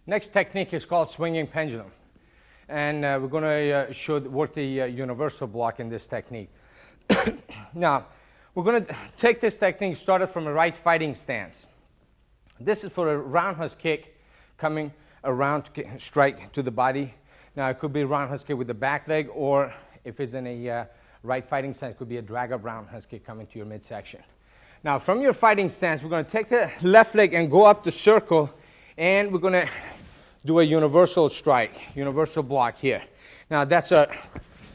Next technique is called swinging pendulum. And we're going to work the universal block in this technique. Now, we're going to take this technique started from a right fighting stance. This is for a roundhouse kick coming around to strike to the body. Now, it could be a roundhouse kick with the back leg, or if it's in a right fighting stance, it could be a drag-up roundhouse kick coming to your midsection. Now, from your fighting stance, we're going to take the left leg and go up the circle, and we're going to do a universal strike, universal block here. Now, that's a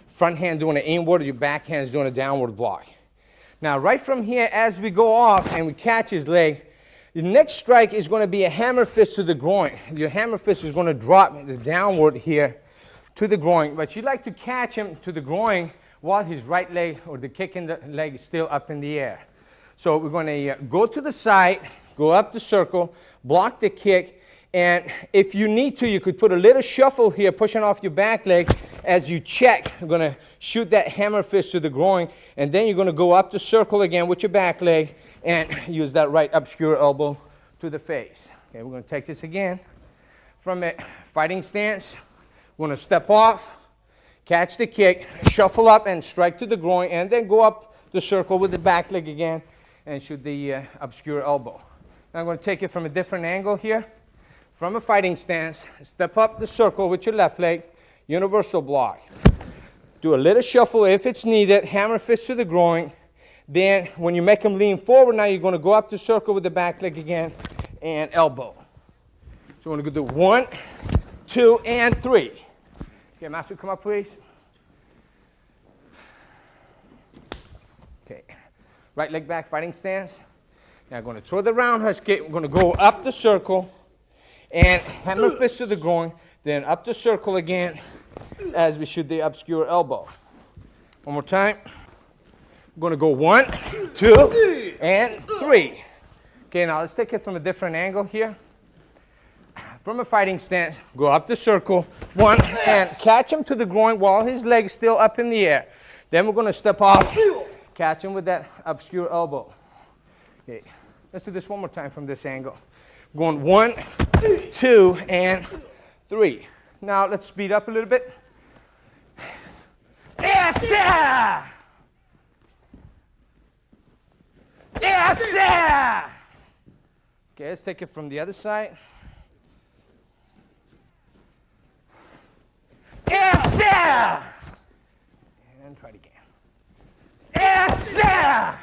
front hand doing an inward, your back hand is doing a downward block. Now, right from here, as we go off and we catch his leg, the next strike is going to be a hammer fist to the groin. Your hammer fist is going to drop downward here to the groin, but you like to catch him to the groin while his right leg or the kick in the leg is still up in the air. So we're going to go to the side, go up the circle, block the kick, and if you need to, you could put a little shuffle here, pushing off your back leg as you check. You're going to shoot that hammer fist to the groin, and then you're going to go up the circle again with your back leg and use that right obscure elbow to the face. Okay, we're going to take this again. From a fighting stance, we're going to step off, catch the kick, shuffle up and strike to the groin, and then go up the circle with the back leg again and shoot the obscure elbow. Now I'm going to take it from a different angle here. From a fighting stance, step up the circle with your left leg, universal block. Do a little shuffle if it's needed, hammer fist to the groin. Then when you make him lean forward, now you're going to go up the circle with the back leg again and elbow. So we're going to do 1, 2, and 3. Okay, Master, come up, please. Okay, right leg back, fighting stance. Now I'm going to throw the roundhouse kick. We're going to go up the circle and hammer fist to the groin, then up the circle again as we shoot the obscure elbow. One more time. We're going to go 1, 2, and 3. Okay, now let's take it from a different angle here. From a fighting stance, go up the circle, 1, and catch him to the groin while his leg's still up in the air. Then we're going to step off, catch him with that obscure elbow. Okay, let's do this one more time from this angle. Going 1, 2, and 3. Now let's speed up a little bit. Yes, sir! Yes, sir! Okay, let's take it from the other side. Yes, sir! And try it again. Yes, sir!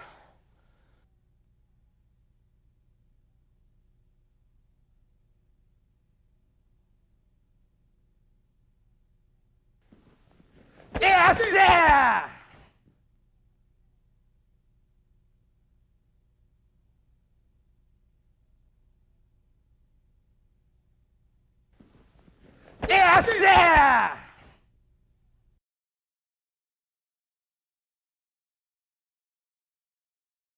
Yes, sir! Yes, sir!